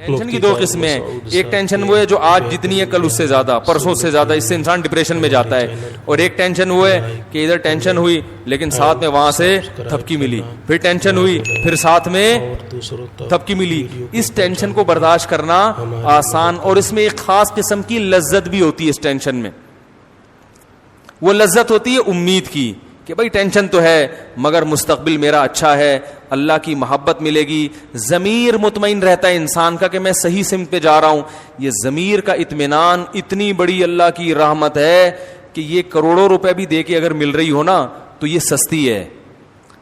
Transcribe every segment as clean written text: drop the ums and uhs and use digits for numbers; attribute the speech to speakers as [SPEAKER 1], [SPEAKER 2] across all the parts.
[SPEAKER 1] Tension کی دو قسمیں ہیں. ایک ٹینشن وہ ہے جو آج جتنی ہے کل اس سے زیادہ, پرسوں سے زیادہ, اس سے انسان ڈپریشن میں جاتا ہے. اور ایک ٹینشن وہ ہے کہ ادھر ٹینشن ہوئی لیکن ساتھ میں وہاں سے تھپکی ملی, پھر ٹینشن ہوئی پھر ساتھ میں تھپکی ملی. اس ٹینشن کو برداشت کرنا آسان, اور اس میں ایک خاص قسم کی لذت بھی ہوتی ہے اس ٹینشن میں. وہ لذت ہوتی ہے امید کی کہ بھائی ٹینشن تو ہے مگر مستقبل میرا اچھا ہے, اللہ کی محبت ملے گی. ضمیر مطمئن رہتا ہے انسان کا کہ میں صحیح سمت پہ جا رہا ہوں. یہ ضمیر کا اطمینان اتنی بڑی اللہ کی رحمت ہے کہ یہ کروڑوں روپے بھی دے کے اگر مل رہی ہو نا تو یہ سستی ہے.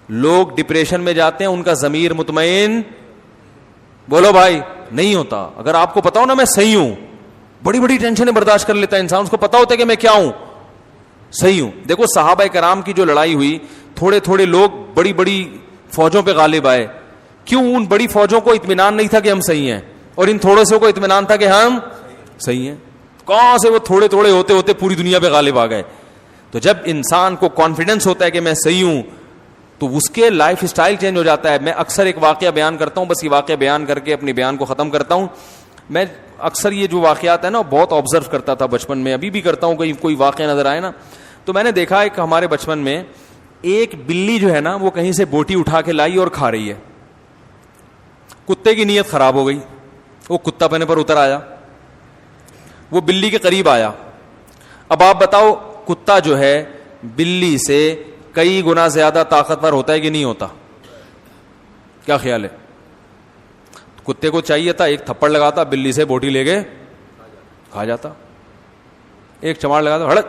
[SPEAKER 1] لوگ ڈپریشن میں جاتے ہیں, ان کا ضمیر مطمئن بولو بھائی نہیں ہوتا. اگر آپ کو پتا ہو نا میں صحیح ہوں, بڑی بڑی ٹینشنیں برداشت کر لیتا ہے انسان, اس کو پتا ہوتا ہے کہ میں کیا ہوں, صحیح ہوں. دیکھو صحابہ کرام کی جو لڑائی ہوئی, تھوڑے تھوڑے لوگ بڑی بڑی فوجوں پہ غالب آئے. کیوں؟ ان بڑی فوجوں کو اطمینان نہیں تھا کہ ہم صحیح ہیں, اور ان تھوڑے سے کو اطمینان تھا کہ ہم صحیح ہیں. کہاں سے وہ تھوڑے تھوڑے ہوتے ہوتے پوری دنیا پہ غالب آ گئے. تو جب انسان کو کانفیڈنس ہوتا ہے کہ میں صحیح ہوں تو اس کے لائف سٹائل چینج ہو جاتا ہے. میں اکثر ایک واقعہ بیان کرتا ہوں, بس یہ واقعہ بیان کر کے اپنی بیان کو ختم کرتا ہوں. میں اکثر یہ جو واقعات ہیں نا بہت آبزرو کرتا تھا بچپن میں, ابھی بھی کرتا ہوں. کہیں کوئی واقعہ نظر آئے نا تو میں نے دیکھا ہے کہ ہمارے بچپن میں ایک بلی جو ہے نا وہ کہیں سے بوٹی اٹھا کے لائی اور کھا رہی ہے. کتے کی نیت خراب ہو گئی, وہ کتا پنے پر اتر آیا, وہ بلی کے قریب آیا. اب آپ بتاؤ کتا جو ہے بلی سے کئی گنا زیادہ طاقتور ہوتا ہے کہ نہیں ہوتا؟ کیا خیال ہے؟ کتے کو چاہیے تھا ایک تھپڑ لگاتا, بلی سے بوٹی لے کے کھا جاتا, ایک چماڑ لگاتا ہڑک.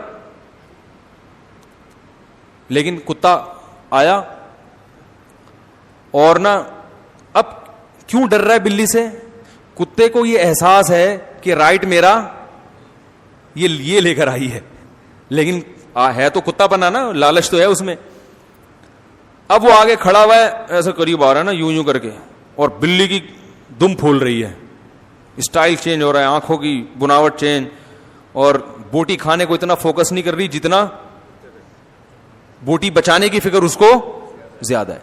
[SPEAKER 1] لیکن کتا آیا اور نا اب کیوں ڈر رہا ہے بلی سے؟ کتے کو یہ احساس ہے کہ رائٹ میرا یہ لے کر آئی ہے, لیکن ہے تو کتا بنا نا, لالچ تو ہے اس میں. اب وہ آگے کھڑا ہوا ہے, ایسے قریب آ رہا ہے نا یوں یوں کر کے, اور بلی کی دم پھول رہی ہے, اسٹائل چینج ہو رہا ہے, آنکھوں کی بناوٹ چینج, اور بوٹی کھانے کو اتنا فوکس نہیں کر رہی جتنا بوٹی بچانے کی فکر اس کو زیادہ ہے.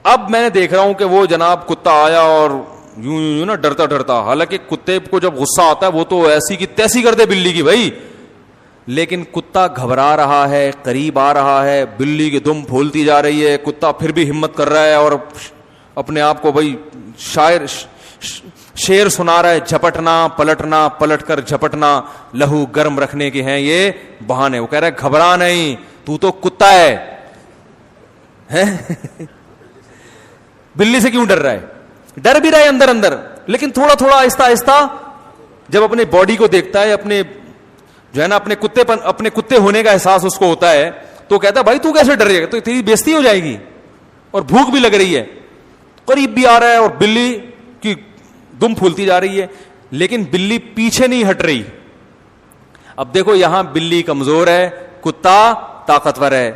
[SPEAKER 1] اب میں نے دیکھ رہا ہوں کہ وہ جناب کتا آیا اور یوں یوں نا ڈرتا ڈرتا, حالانکہ کتے کو جب غصہ آتا ہے وہ تو ایسی کی تیسی کر دے بلی کی بھائی, لیکن کتا گھبرا رہا ہے, قریب آ رہا ہے, بلی کی دم پھولتی جا رہی ہے, کتا پھر بھی ہمت کر رہا ہے اور اپنے آپ کو بھائی شعر سنا رہا ہے, جھپٹنا پلٹنا پلٹ کر جھپٹنا لہو گرم رکھنے کے ہیں یہ بہانے. وہ کہہ رہا ہے گھبرا نہیں, تو کتا ہے. بلی سے کیوں ڈر رہا ہے؟ ڈر بھی رہا ہے اندر اندر, لیکن تھوڑا تھوڑا آہستہ آہستہ جب اپنے باڈی کو دیکھتا ہے, اپنے جو ہے نا اپنے کتے ہونے کا احساس اس کو ہوتا ہے, تو کہتا ہے بھائی تو کیسے ڈر گا, تو تیری بےزتی ہو جائے گی, اور بھوک بھی لگ رہی ہے. قریب بھی آ رہا ہے اور بلی کی دم پھولتی جا رہی ہے, لیکن بلی پیچھے نہیں ہٹ رہی. اب دیکھو یہاں بلی کمزور ہے, کتا طاقتور ہے,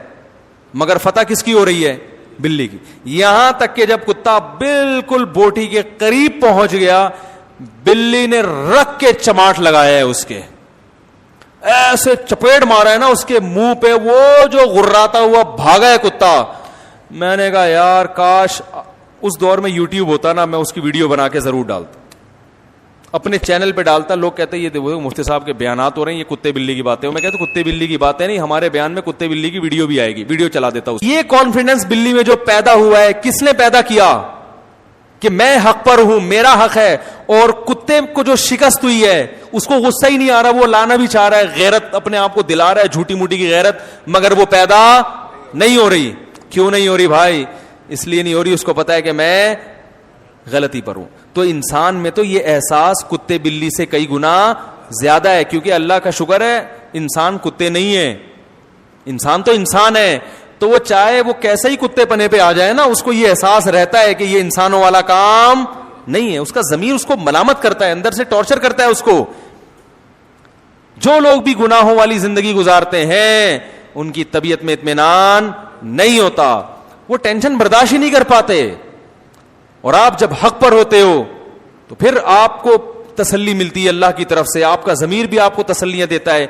[SPEAKER 1] مگر فتح کس کی ہو رہی ہے؟ بلی کی. یہاں تک کہ جب کتا بالکل بوٹی کے قریب پہنچ گیا, بلی نے رکھ کے چماٹ لگایا ہے اس کے, ایسے چپیٹ مارا ہے نا اس کے منہ پہ, وہ جو غراتا ہوا بھاگا ہے کتا. میں نے کہا یار کاش اس دور میں یوٹیوب ہوتا نا, میں اس کی ویڈیو بنا کے ضرور ڈالتا, اپنے چینل پہ ڈالتا. لوگ کہتے ہیں یہ مفتی صاحب کے بیانات ہو رہے ہیں, یہ کتے بلی کی باتیں. میں کہتا ہوں کتے بلی کی باتیں نہیں, ہمارے بیان میں کتے بلی کی ویڈیو بھی آئے گی, ویڈیو چلا دیتا ہوں. یہ کانفیڈنس بلی میں جو پیدا ہوا ہے, کس نے پیدا کیا؟ کہ میں حق پر ہوں, میرا حق ہے. اور کتے کو جو شکست ہوئی ہے اس کو غصہ ہی نہیں آ رہا, وہ لانا بھی چاہ رہا ہے, غیرت اپنے آپ کو دلا رہا ہے, جھوٹی موٹی کی غیرت, مگر وہ پیدا نہیں ہو رہی. کیوں نہیں ہو رہی بھائی؟ اس لیے نہیں ہو رہی, اس کو پتا ہے کہ میں غلطی پر ہوں. تو انسان میں تو یہ احساس کتے بلی سے کئی گنا زیادہ ہے, کیونکہ اللہ کا شکر ہے انسان کتے نہیں ہے, انسان تو انسان ہے. تو وہ چاہے وہ کیسے ہی کتے پنے پہ آ جائے نا, اس کو یہ احساس رہتا ہے کہ یہ انسانوں والا کام نہیں ہے. اس کا ضمیر اس کو ملامت کرتا ہے, اندر سے ٹارچر کرتا ہے اس کو. جو لوگ بھی گناہوں والی زندگی گزارتے ہیں ان کی طبیعت میں اطمینان نہیں ہوتا, وہ ٹینشن برداشت ہی نہیں کر پاتے. اور آپ جب حق پر ہوتے ہو تو پھر آپ کو تسلی ملتی ہے اللہ کی طرف سے, آپ کا ضمیر بھی آپ کو تسلیاں دیتا ہے.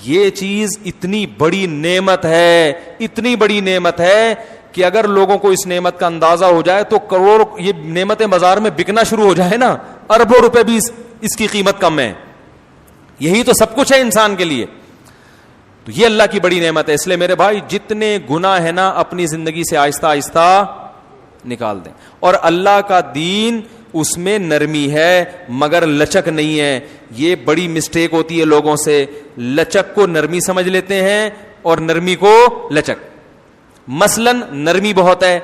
[SPEAKER 1] یہ چیز اتنی بڑی نعمت ہے, اتنی بڑی نعمت ہے کہ اگر لوگوں کو اس نعمت کا اندازہ ہو جائے تو کروڑ یہ نعمتیں بازار میں بکنا شروع ہو جائے نا, اربوں روپے بھی اس کی قیمت کم ہے. یہی تو سب کچھ ہے انسان کے لیے. تو یہ اللہ کی بڑی نعمت ہے. اس لیے میرے بھائی جتنے گناہ ہے نا اپنی زندگی سے آہستہ آہستہ نکال دیں. اور اللہ کا دین اس میں نرمی ہے مگر لچک نہیں ہے. یہ بڑی مسٹیک ہوتی ہے لوگوں سے, لچک کو نرمی سمجھ لیتے ہیں اور نرمی کو لچک. مثلا نرمی بہت ہے,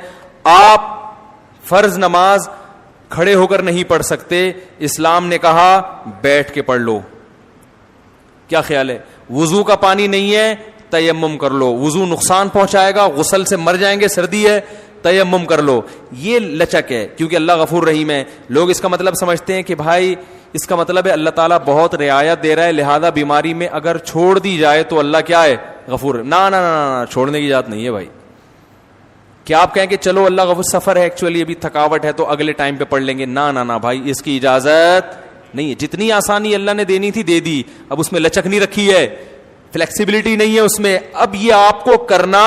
[SPEAKER 1] آپ فرض نماز کھڑے ہو کر نہیں پڑھ سکتے, اسلام نے کہا بیٹھ کے پڑھ لو. کیا خیال ہے؟ وضو کا پانی نہیں ہے, تیمم کر لو. وضو نقصان پہنچائے گا, غسل سے مر جائیں گے, سردی ہے, تیمم کر لو. یہ لچک ہے کیونکہ اللہ غفور رحیم ہے. لوگ اس کا مطلب سمجھتے ہیں کہ بھائی اس کا مطلب ہے اللہ تعالیٰ بہت رعایت دے رہا ہے, لہذا بیماری میں اگر چھوڑ دی جائے تو اللہ کیا ہے؟ غفور. نا نا نا, چھوڑنے کی بات نہیں ہے بھائی. کیا آپ کہیں کہ چلو اللہ غفور, سفر ہے ایکچولی ابھی تھکاوٹ ہے تو اگلے ٹائم پہ پڑھ لیں گے؟ نا نا نا بھائی, اس کی اجازت نہیں ہے. جتنی آسانی اللہ نے دینی تھی دے دی, اب اس میں لچک نہیں رکھی ہے, فلیکسیبلٹی نہیں ہے اس میں. اب یہ آپ کو کرنا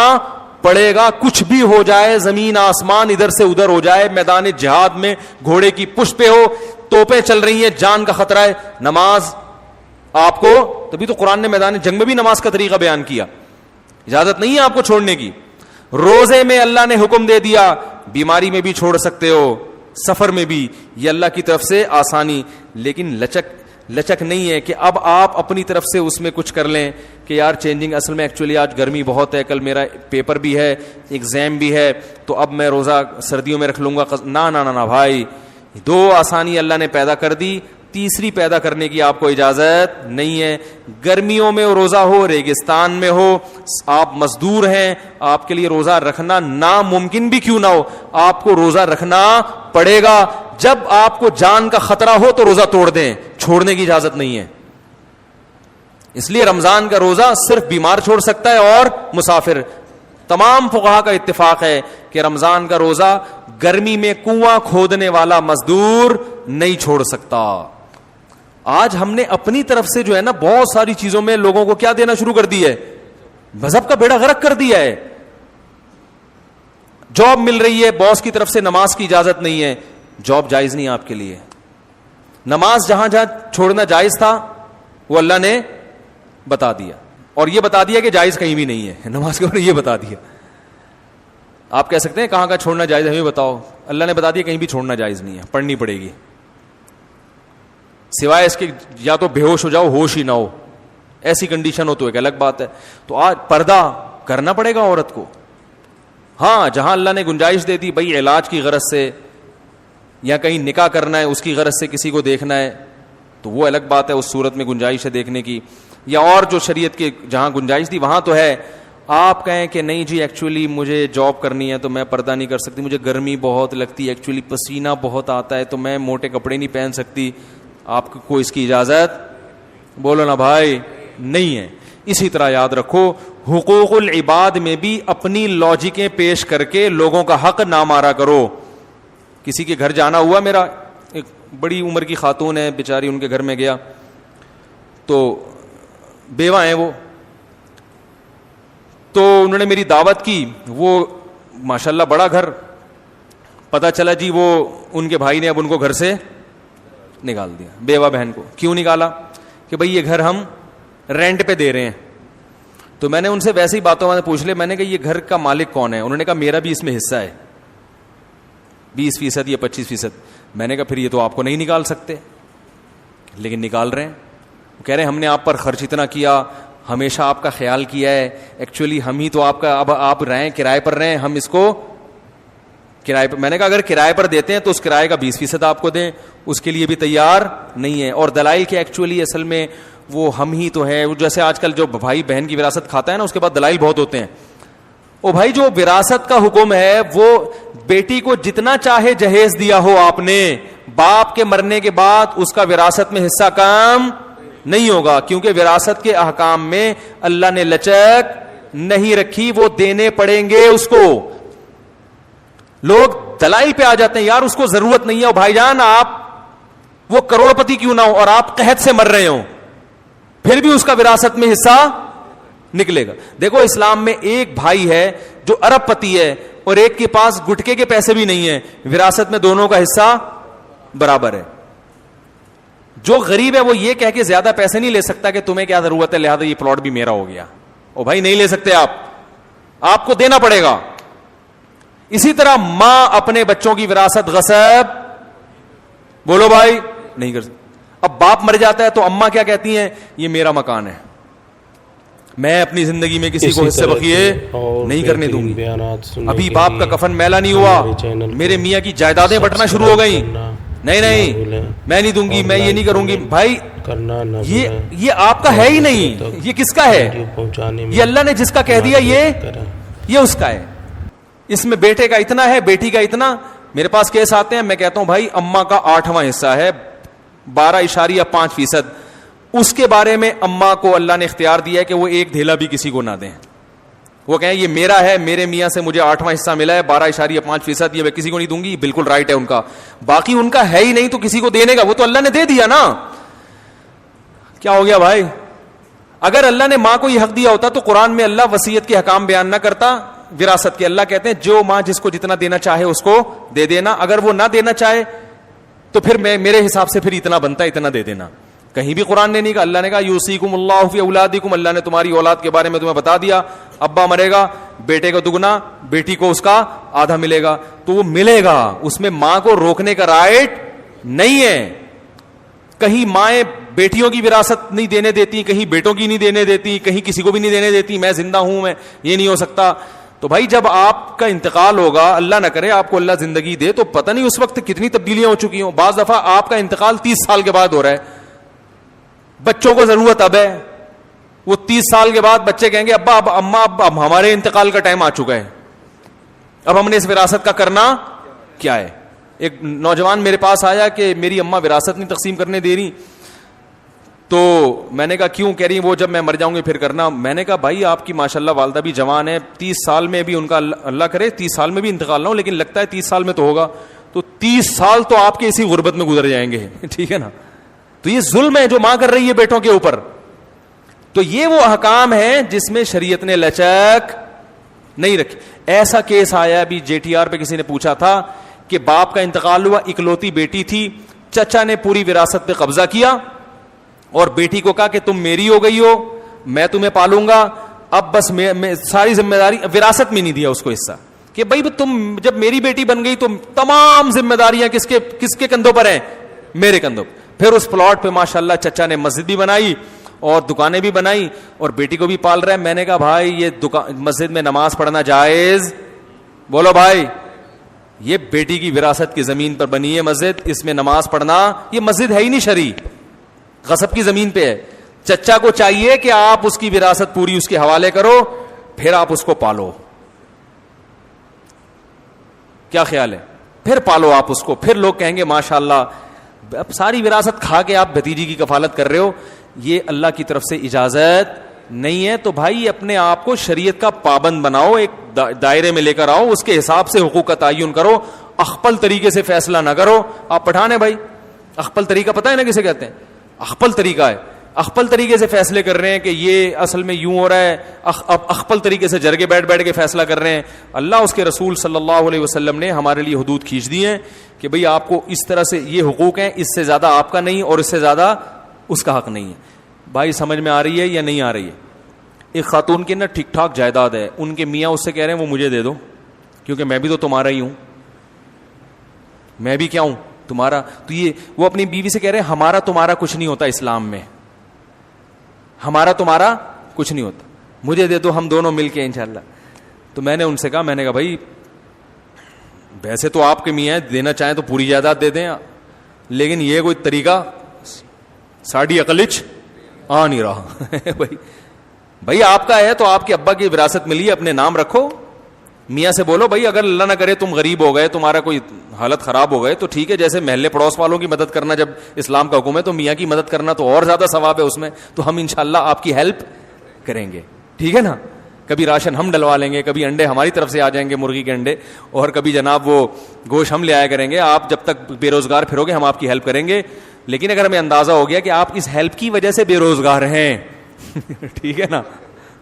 [SPEAKER 1] پڑے گا, کچھ بھی ہو جائے, زمین آسمان ادھر سے ادھر ہو جائے, میدان جہاد میں گھوڑے کی پشت پہ ہو, توپیں چل رہی ہیں, جان کا خطرہ ہے, نماز آپ کو, تبھی تو قرآن نے میدان جنگ میں بھی نماز کا طریقہ بیان کیا. اجازت نہیں ہے آپ کو چھوڑنے کی. روزے میں اللہ نے حکم دے دیا, بیماری میں بھی چھوڑ سکتے ہو, سفر میں بھی, یہ اللہ کی طرف سے آسانی. لیکن لچک نہیں ہے کہ اب آپ اپنی طرف سے اس میں کچھ کر لیں کہ یار چینجنگ, اصل میں ایکچولی آج گرمی بہت ہے, کل میرا پیپر بھی ہے, ایگزام بھی ہے, تو اب میں روزہ سردیوں میں رکھ لوں گا. نا نا نا بھائی, دو آسانی اللہ نے پیدا کر دی, تیسری پیدا کرنے کی آپ کو اجازت نہیں ہے. گرمیوں میں روزہ ہو, ریگستان میں ہو, آپ مزدور ہیں, آپ کے لیے روزہ رکھنا ناممکن بھی کیوں نہ ہو, آپ کو روزہ رکھنا پڑے گا. جب آپ کو جان کا خطرہ ہو تو روزہ توڑ دیں, چھوڑنے کی اجازت نہیں ہے. اس لیے رمضان کا روزہ صرف بیمار چھوڑ سکتا ہے اور مسافر. تمام فقہا کا اتفاق ہے کہ رمضان کا روزہ گرمی میں کنواں کھودنے والا مزدور نہیں چھوڑ سکتا. آج ہم نے اپنی طرف سے جو ہے نا بہت ساری چیزوں میں لوگوں کو کیا دینا شروع کر دی ہے, مذہب کا بیڑا غرق کر دیا ہے. جاب مل رہی ہے, باس کی طرف سے نماز کی اجازت نہیں ہے, جاب جائز نہیں آپ کے لیے. نماز جہاں جہاں چھوڑنا جائز تھا وہ اللہ نے بتا دیا, اور یہ بتا دیا کہ جائز کہیں بھی نہیں ہے نماز کے اوپر, یہ بتا دیا. آپ کہہ سکتے ہیں کہاں کا چھوڑنا جائز ہے, ہمیں بتاؤ. اللہ نے بتا دیا کہیں بھی چھوڑنا جائز نہیں ہے, پڑھنی پڑے گی, سوائے اس کے یا تو بے ہوش ہو جاؤ, ہوش ہی نہ ہو, ایسی کنڈیشن ہو تو ایک الگ بات ہے. تو آج پردہ کرنا پڑے گا عورت کو. ہاں جہاں اللہ نے گنجائش دے دی, بھائی علاج کی غرض سے یا کہیں نکاح کرنا ہے اس کی غرض سے کسی کو دیکھنا ہے تو وہ الگ بات ہے, اس صورت میں گنجائش ہے دیکھنے کی. یا اور جو شریعت کے جہاں گنجائش تھی وہاں تو ہے. آپ کہیں کہ نہیں جی ایکچولی مجھے جاب کرنی ہے تو میں پردہ نہیں کر سکتی, مجھے گرمی بہت لگتی ہے, ایکچولی پسینہ بہت آتا ہے تو میں موٹے کپڑے نہیں پہن سکتی, آپ کو اس کی اجازت بولو نا بھائی نہیں ہے. اسی طرح یاد رکھو, حقوق العباد میں بھی اپنی لاجکیں پیش کر کے لوگوں کا حق نہ مارا کرو. کسی کے گھر جانا ہوا, میرا ایک بڑی عمر کی خاتون ہے بیچاری, ان کے گھر میں گیا تو بیوہ ہیں وہ, تو انہوں نے میری دعوت کی. وہ ماشاءاللہ بڑا گھر, پتہ چلا جی وہ ان کے بھائی نے اب ان کو گھر سے نکال دیا, بیوہ بہن کو. کیوں نکالا؟ کہ بھئی یہ گھر ہم رینٹ پہ دے رہے ہیں. تو میں نے ان سے ویسی باتوں میں پوچھ لیا, میں نے کہا یہ گھر کا مالک کون ہے؟ انہوں نے کہا میرا بھی اس میں حصہ ہے 20% یا 25%. میں نے کہا پھر یہ تو آپ کو نہیں نکال سکتے, لیکن نکال رہے ہیں. کہہ رہے ہیں ہم نے آپ پر خرچ اتنا کیا, ہمیشہ آپ کا خیال کیا ہے, ایکچولی ہم ہی تو آپ کا, اب آپ رہیں کرائے پر رہیں, ہم اس کو کرائے پر. میں نے کہا اگر کرائے پر دیتے ہیں تو اس کرائے کا 20% آپ کو دیں, اس کے لیے بھی تیار نہیں ہے. اور دلائل کے ایکچولی اصل میں وہ ہم ہی تو ہیں, جیسے آج کل جو بھائی بہن کی وراثت کھاتا ہے نا اس کے بعد دلائل بہت ہوتے ہیں. او بھائی جو وراثت کا حکم ہے وہ بیٹی کو جتنا چاہے جہیز دیا ہو آپ نے, باپ کے مرنے کے بعد اس کا وراثت میں حصہ کم نہیں ہوگا, کیونکہ وراثت کے احکام میں اللہ نے لچک نہیں رکھی, وہ دینے پڑیں گے اس کو. لوگ دلائل پہ آ جاتے ہیں, یار اس کو ضرورت نہیں ہے, بھائی جان آپ وہ کروڑ پتی کیوں نہ ہو اور آپ قحط سے مر رہے ہو, پھر بھی اس کا وراثت میں حصہ نکلے گا. دیکھو اسلام میں ایک بھائی ہے جو ارب پتی ہے اور ایک کے پاس گٹکے کے پیسے بھی نہیں ہیں, وراثت میں دونوں کا حصہ برابر ہے. جو غریب ہے وہ یہ کہہ کے زیادہ پیسے نہیں لے سکتا کہ تمہیں کیا ضرورت ہے لہذا یہ پلاٹ بھی میرا ہو گیا. او بھائی نہیں لے سکتے آپ کو دینا پڑے گا. اسی طرح ماں اپنے بچوں کی وراثت غصب بولو بھائی نہیں کر سکتی. اب باپ مر جاتا ہے تو اماں کیا کہتی ہیں, یہ میرا مکان ہے, میں اپنی زندگی میں کسی کو حصے بقیے نہیں کرنے دوں گی. ابھی باپ کا کفن میلا نہیں ہوا, میرے میاں کی جائیدادیں بٹنا شروع ہو گئیں, نہیں میں نہیں دوں گی, میں یہ نہیں کروں گی. بھائی یہ آپ کا ہے ہی نہیں, یہ کس کا ہے؟ یہ اللہ نے جس کا کہہ دیا یہ اس کا ہے. اس میں بیٹے کا اتنا ہے, بیٹی کا اتنا. میرے پاس کیس آتے ہیں, میں کہتا ہوں بھائی اماں کا 8واں حصہ ہے 12.5%, اس کے بارے میں اماں کو اللہ نے اختیار دیا ہے کہ وہ ایک دھیلا بھی کسی کو نہ دیں. وہ کہیں یہ میرا ہے, میرے میاں سے مجھے 8واں حصہ ملا ہے 12.5%, یہ میں کسی کو نہیں دوں گی. بالکل رائٹ ہے ان کا, باقی ان کا ہے ہی نہیں تو کسی کو دینے کا, وہ تو اللہ نے دے دیا نا. کیا ہو گیا بھائی؟ اگر اللہ نے ماں کو یہ حق دیا ہوتا تو قرآن میں اللہ وصیت کے حکام بیان نہ کرتا وراثت کے. اللہ کہتے ہیں جو ماں جس کو جتنا دینا چاہے اس کو دے دینا, اگر وہ نہ دینا چاہے تو پھر میرے حساب سے پھر اتنا بنتا ہے اتنا دے دینا. کہیں بھی قرآن نے نہیں کہا. اللہ نے کہا یوصیکم اللہ فی اولادکم, اللہ نے تمہاری اولاد کے بارے میں تمہیں بتا دیا. ابا مرے گا, بیٹے کو دگنا, بیٹی کو اس کا آدھا ملے گا, تو وہ ملے گا. اس میں ماں کو روکنے کا رائٹ نہیں ہے. کہیں مائیں بیٹیوں کی وراثت نہیں دینے دیتی, کہیں بیٹوں کی نہیں دینے دیتی, کہیں کسی کو بھی نہیں دینے دیتی. میں زندہ ہوں, میں یہ نہیں ہو سکتا. تو بھائی جب آپ کا انتقال ہوگا, اللہ نہ کرے آپ کو اللہ زندگی دے, تو پتہ نہیں اس وقت کتنی تبدیلیاں ہو چکی ہوں. بعض دفعہ آپ کا انتقال 30 سال کے بعد ہو رہا ہے, بچوں کو ضرورت اب ہے, وہ 30 سال کے بعد بچے کہیں گے ابا اب اماں اب ہمارے انتقال کا ٹائم آ چکا ہے, اب ہم نے اس وراثت کا کرنا کیا ہے. ایک نوجوان میرے پاس آیا کہ میری اماں وراثت نہیں تقسیم کرنے دے رہی, تو میں نے کہا کیوں؟ کہہ رہی وہ جب میں مر جاؤں گی پھر کرنا. میں نے کہا بھائی آپ کی ماشاءاللہ والدہ بھی جوان ہے, 30 سال میں بھی ان کا اللہ کرے 30 سال میں بھی انتقال نہ ہو, لیکن لگتا ہے 30 سال میں تو ہوگا, تو 30 سال تو آپ کے اسی غربت میں گزر جائیں گے. ٹھیک ہے نا. تو یہ ظلم ہے جو ماں کر رہی ہے بیٹوں کے اوپر. تو یہ وہ احکام ہے جس میں شریعت نے لچک نہیں رکھی. ایسا کیس آیا ابھی JTR پہ, کسی نے پوچھا تھا کہ باپ کا انتقال ہوا, اکلوتی بیٹی تھی, چچا نے پوری وراثت پہ قبضہ کیا اور بیٹی کو کہا کہ تم میری ہو گئی ہو, میں تمہیں پالوں گا, اب بس میں ساری ذمہ داری. وراثت میں نہیں دیا اس کو حصہ کہ بھائی تم جب میری بیٹی بن گئی تو تمام ذمہ داریاں کس کے کندھوں پر ہیں؟ میرے کندھوں. پھر اس پلاٹ پہ ماشاءاللہ چچا نے مسجد بھی بنائی اور دکانیں بھی بنائی اور بیٹی کو بھی پال رہا ہے. میں نے کہا بھائی یہ مسجد میں نماز پڑھنا جائز؟ بولو بھائی, یہ بیٹی کی وراثت کی زمین پر بنی ہے مسجد, اس میں نماز پڑھنا, یہ مسجد ہے ہی نہیں شرعی, غصب کی زمین پہ ہے. چچا کو چاہیے کہ آپ اس کی وراثت پوری اس کے حوالے کرو, پھر آپ اس کو پالو. کیا خیال ہے؟ پھر پالو آپ اس کو, پھر لوگ کہیں گے ماشاءاللہ. اب ساری وراثت کھا کے آپ بھتیجی کی کفالت کر رہے ہو, یہ اللہ کی طرف سے اجازت نہیں ہے. تو بھائی اپنے آپ کو شریعت کا پابند بناؤ, ایک دائرے میں لے کر آؤ, اس کے حساب سے حقوق کا تعین کرو, اخپل طریقے سے فیصلہ نہ کرو. آپ پٹھان ہیں بھائی, اخپل طریقہ پتہ ہے نا کسے کہتے ہیں؟ اخپل طریقہ ہے. اخپل طریقے سے فیصلے کر رہے ہیں کہ یہ اصل میں یوں ہو رہا ہے, اخپل طریقے سے جرگے بیٹھ کے فیصلہ کر رہے ہیں. اللہ اس کے رسول صلی اللہ علیہ وسلم نے ہمارے لیے حدود کھینچ دی ہیں کہ بھئی آپ کو اس طرح سے یہ حقوق ہیں, اس سے زیادہ آپ کا نہیں اور اس سے زیادہ اس کا حق نہیں ہے. بھائی سمجھ میں آ رہی ہے یا نہیں آ رہی ہے؟ ایک خاتون کی نا ٹھیک ٹھاک جائیداد ہے, ان کے میاں اس سے کہہ رہے ہیں وہ مجھے دے دو کیونکہ میں بھی تو تمہارا ہی ہوں, میں بھی کیا ہوں تمہارا. تو یہ وہ اپنی بیوی سے کہہ رہے ہیں ہمارا تمہارا کچھ نہیں ہوتا اسلام میں, ہمارا تمہارا کچھ نہیں ہوتا, مجھے دے دو ہم دونوں مل کے انشاءاللہ. تو میں نے ان سے کہا بھائی ویسے تو آپ کے میاں دینا چاہیں تو پوری جائیداد دے دیں, لیکن یہ کوئی طریقہ ساڑھی عقلچ آ نہیں رہا. بھائی آپ کا ہے تو آپ کے ابا کی وراثت ملی ہے, اپنے نام رکھو. میاں سے بولو بھائی اگر اللہ نہ کرے تم غریب ہو گئے, تمہارا کوئی حالت خراب ہو گئے تو ٹھیک ہے, جیسے محلے پڑوس والوں کی مدد کرنا جب اسلام کا حکم ہے تو میاں کی مدد کرنا تو اور زیادہ ثواب ہے اس میں, تو ہم انشاءاللہ آپ کی ہیلپ کریں گے. ٹھیک ہے نا. کبھی راشن ہم ڈلوا لیں گے, کبھی انڈے ہماری طرف سے آ جائیں گے, مرغی کے انڈے, اور کبھی جناب وہ گوشت ہم لے آیا کریں گے. آپ جب تک بے روزگار پھرو گے ہم آپ کی ہیلپ کریں گے. لیکن اگر ہمیں اندازہ ہو گیا کہ آپ اس ہیلپ کی وجہ سے بے روزگار ہیں ٹھیک ہے نا,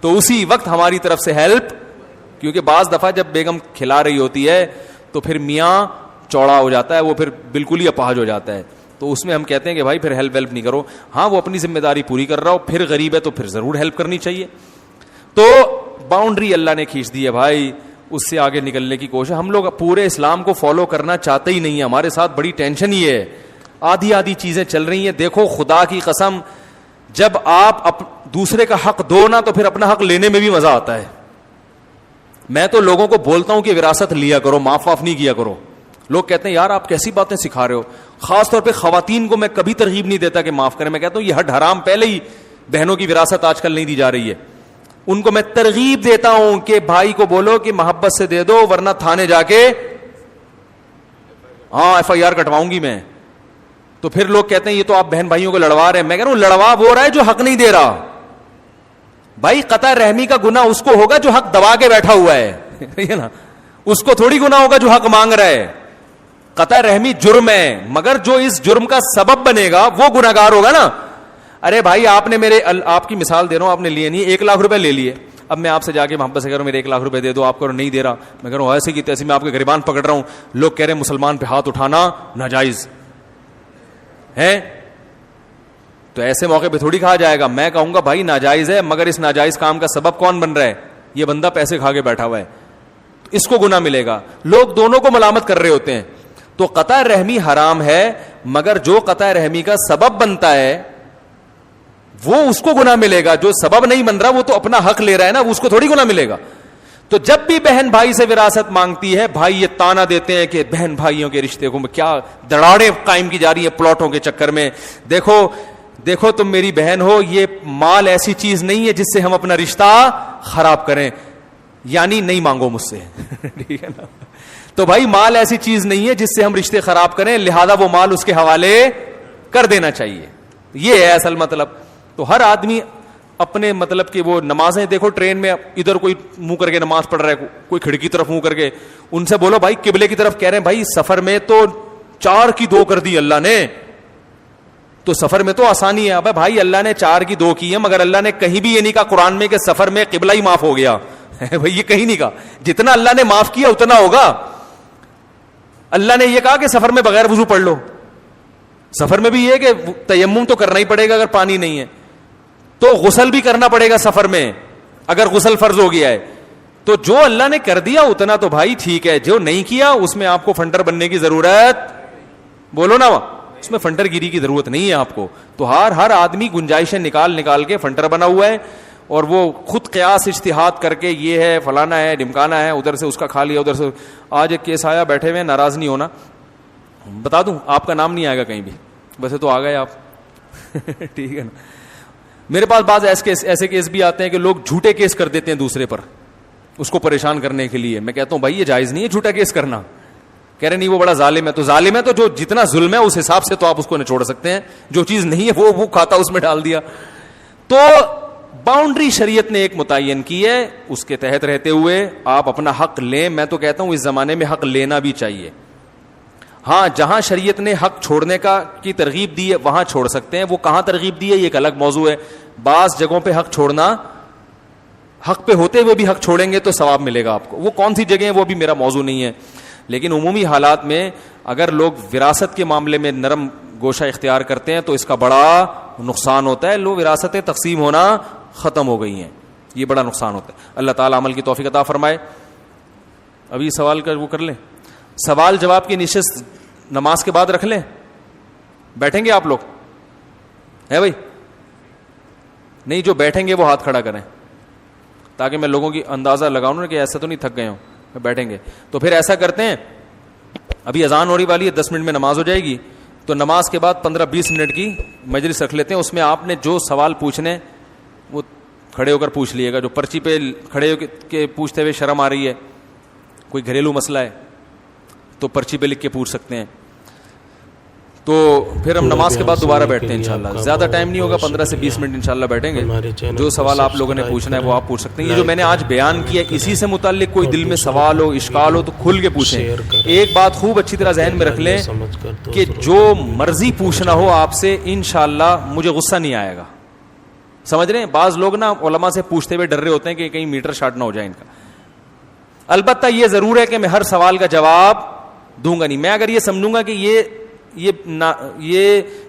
[SPEAKER 1] تو اسی وقت ہماری طرف سے ہیلپ, کیونکہ بعض دفعہ جب بیگم کھلا رہی ہوتی ہے تو پھر میاں چوڑا ہو جاتا ہے, وہ پھر بالکل ہی اپاہج ہو جاتا ہے, تو اس میں ہم کہتے ہیں کہ بھائی پھر ہیلپ نہیں کرو. ہاں وہ اپنی ذمہ داری پوری کر رہا ہو, پھر غریب ہے تو پھر ضرور ہیلپ کرنی چاہیے. تو باؤنڈری اللہ نے کھینچ دی ہے بھائی, اس سے آگے نکلنے کی کوشش. ہم لوگ پورے اسلام کو فالو کرنا چاہتے ہی نہیں ہے, ہمارے ساتھ بڑی ٹینشن ہی ہے, آدھی چیزیں چل رہی ہیں. دیکھو خدا کی قسم, جب آپ دوسرے کا حق دو نا تو پھر اپنا حق لینے میں بھی مزہ آتا ہے. میں تو لوگوں کو بولتا ہوں کہ وراثت لیا کرو, معاف نہیں کیا کرو. لوگ کہتے ہیں یار آپ کیسی باتیں سکھا رہے ہو. خاص طور پہ خواتین کو میں کبھی ترغیب نہیں دیتا کہ معاف کریں. میں کہتا ہوں یہ حد حرام, پہلے ہی بہنوں کی وراثت آج کل نہیں دی جا رہی ہے. ان کو میں ترغیب دیتا ہوں کہ بھائی کو بولو کہ محبت سے دے دو, ورنہ تھانے جا کے FIR کٹواؤں گی میں. تو پھر لوگ کہتے ہیں یہ تو آپ بہن بھائیوں کو لڑوا رہے ہیں. میں کہہ رہا ہوں لڑوا وہ رہا ہے جو حق نہیں دے رہا. بھائی قطع رحمی کا گناہ اس کو ہوگا جو حق دبا کے بیٹھا ہوا ہے نا, اس کو تھوڑی گناہ ہوگا جو حق مانگ رہا ہے. قطع رحمی جرم ہے, مگر جو اس جرم کا سبب بنے گا وہ گناہگار ہوگا نا. ارے بھائی آپ نے آپ کی مثال دے رہا ہوں, آپ نے لیے نہیں 1 لاکھ روپے لے لیے. اب میں آپ سے جا کے محبت سے کہہ رہا ہوں میرے 1 لاکھ روپے دے دو, آپ کو نہیں دے رہا. میں کہہ رہا ہوں ایسے کی تیسے میں آپ کے گریبان پکڑ رہا ہوں. لوگ کہہ رہے ہیں مسلمان پہ ہاتھ اٹھانا ناجائز ہے, تو ایسے موقع پہ تھوڑی کہا جائے گا. میں کہوں گا بھائی ناجائز ہے, مگر اس ناجائز کام کا سبب کون بن رہا ہے؟ یہ بندہ پیسے کھا کے بیٹھا ہوا ہے, اس کو گناہ ملے گا. لوگ دونوں کو ملامت کر رہے ہوتے ہیں. تو قطع رحمی حرام ہے, مگر جو قطع رحمی کا سبب بنتا ہے وہ اس کو گناہ ملے گا. جو سبب نہیں بن رہا وہ تو اپنا حق لے رہا ہے نا, اس کو تھوڑی گناہ ملے گا. تو جب بھی بہن بھائی سے وراثت مانگتی ہے, بھائی یہ تانا دیتے ہیں کہ بہن بھائیوں کے رشتے کو کیا دراڑیں قائم کی جا رہی ہیں پلاٹوں کے چکر میں. دیکھو تم میری بہن ہو, یہ مال ایسی چیز نہیں ہے جس سے ہم اپنا رشتہ خراب کریں, یعنی نہیں مانگو مجھ سے ٹھیک ہے نا. تو بھائی مال ایسی چیز نہیں ہے جس سے ہم رشتے خراب کریں, لہذا وہ مال اس کے حوالے کر دینا چاہیے. یہ ہے اصل مطلب. تو ہر آدمی اپنے مطلب کہ وہ نمازیں دیکھو, ٹرین میں ادھر کوئی منہ کر کے نماز پڑھ رہا ہے, کوئی کھڑکی طرف منہ کر کے, ان سے بولو بھائی قبلے کی طرف. کہہ رہے ہیں بھائی سفر میں تو 4 کی 2 کر دی اللہ نے, تو سفر میں تو آسانی ہے. اب بھائی اللہ نے 4 کی 2 کی ہے, مگر اللہ نے کہیں بھی یہ نہیں کہا قرآن میں کہ سفر میں قبلہ ہی معاف ہو گیا بھائی, یہ کہیں نہیں کہا. جتنا اللہ نے معاف کیا اتنا ہوگا. اللہ نے یہ کہا کہ سفر میں بغیر وضو پڑھ لو. سفر میں بھی یہ کہ تیمم تو کرنا ہی پڑے گا اگر پانی نہیں ہے, تو غسل بھی کرنا پڑے گا سفر میں اگر غسل فرض ہو گیا ہے. تو جو اللہ نے کر دیا اتنا تو بھائی ٹھیک ہے, جو نہیں کیا اس میں آپ کو فنڈر بننے کی ضرورت, بولو نا, اس میں فنڈر گیری کی ضرورت نہیں ہے آپ کو. تو ہر آدمی گنجائشیں نکال کے فنڈر بنا ہوا ہے, اور وہ خود قیاس اجتہاد کر کے یہ ہے فلانا ہے ڈمکانا ہے, ادھر سے اس کا کھا لیا ادھر سے. آج ایک کیس آیا, بیٹھے ہوئے, ناراض نہیں ہونا, بتا دوں آپ کا نام نہیں آئے گا کہیں بھی, ویسے تو آ گئے آپ ٹھیک ہے نا. میرے پاس بعض ایسے کیس بھی آتے ہیں کہ لوگ جھوٹے کیس کر دیتے ہیں دوسرے پر اس کو پریشان کرنے کے لیے. میں کہتا ہوں بھائی یہ جائز نہیں ہے جھوٹا کیس کرنا. کہہ رہے نہیں وہ بڑا ظالم ہے. تو ظالم ہے تو جو جتنا ظلم ہے اس حساب سے تو آپ اس کو نچوڑ سکتے ہیں, جو چیز نہیں ہے وہ کھاتا اس میں ڈال دیا. تو باؤنڈری شریعت نے ایک متعین کی ہے, اس کے تحت رہتے ہوئے آپ اپنا حق لیں. میں تو کہتا ہوں اس زمانے میں حق لینا بھی چاہیے. ہاں جہاں شریعت نے حق چھوڑنے کی ترغیب دی ہے وہاں چھوڑ سکتے ہیں. وہ کہاں ترغیب دی ہے یہ ایک الگ موضوع ہے. بعض جگہوں پہ حق چھوڑنا, حق پہ ہوتے ہوئے بھی حق چھوڑیں گے تو ثواب ملے گا آپ کو. وہ کون سی جگہ ہیں وہ بھی میرا موضوع نہیں ہے, لیکن عمومی حالات میں اگر لوگ وراثت کے معاملے میں نرم گوشہ اختیار کرتے ہیں تو اس کا بڑا نقصان ہوتا ہے. لوگ وراثتیں تقسیم ہونا ختم ہو گئی ہیں, یہ بڑا نقصان ہوتا ہے. اللہ تعالیٰ عمل کی توفیق عطا فرمائے. ابھی سوال کا وہ کر لیں, سوال جواب کی نشست نماز کے بعد رکھ لیں. بیٹھیں گے آپ لوگ ہے بھائی؟ نہیں, جو بیٹھیں گے وہ ہاتھ کھڑا کریں تاکہ میں لوگوں کی اندازہ لگاؤں نا کہ ایسا تو نہیں تھک گئے ہوں. بیٹھیں گے تو پھر ایسا کرتے ہیں, ابھی اذان ہونے والی ہے, 10 منٹ میں نماز ہو جائے گی, تو نماز کے بعد 15-20 منٹ کی مجلس رکھ لیتے ہیں. اس میں آپ نے جو سوال پوچھنے وہ کھڑے ہو کر پوچھ لیے گا. جو پرچی پہ کھڑے ہو کے پوچھتے ہوئے شرم آ رہی ہے, کوئی گھریلو مسئلہ ہے تو پرچی پہ لکھ کے پوچھ سکتے ہیں. تو پھر ہم نماز کے بعد دوبارہ بیٹھتے ہیں انشاءاللہ. زیادہ ٹائم نہیں ہوگا, 15 سے 20 منٹ انشاءاللہ بیٹھیں گے. جو سوال آپ لوگوں نے پوچھنا ہے وہ آپ پوچھ سکتے ہیں. یہ جو میں نے آج بیان کیا اسی سے متعلق کوئی دل میں سوال ہو, اشکال ہو تو کھل کے پوچھیں. ایک بات خوب اچھی طرح ذہن میں رکھ لیں کہ جو مرضی پوچھنا ہو آپ سے انشاءاللہ مجھے غصہ نہیں آئے گا. سمجھ رہے ہیں؟ بعض لوگ نا علماء سے پوچھتے ہوئے ڈر رہے ہوتے ہیں کہ کہیں میٹر شارٹ نہ ہو جائے ان کا. البتہ یہ ضرور ہے کہ میں ہر سوال کا جواب دوں گا نہیں. میں اگر یہ سمجھوں گا کہ یہ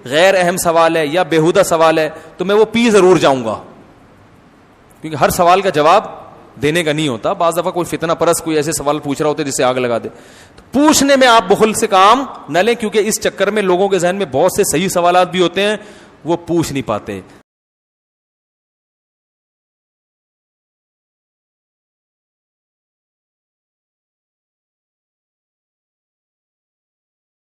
[SPEAKER 1] غیر اہم سوال ہے یا بیہودہ سوال ہے تو میں وہ پی ضرور جاؤں گا, کیونکہ ہر سوال کا جواب دینے کا نہیں ہوتا. بعض دفعہ کوئی فتنہ پرست کوئی ایسے سوال پوچھ رہا ہوتا ہے جس سے آگ لگا دے. تو پوچھنے میں آپ بخل سے کام نہ لیں, کیونکہ اس چکر میں لوگوں کے ذہن میں بہت سے صحیح سوالات بھی ہوتے ہیں, وہ پوچھ نہیں پاتے.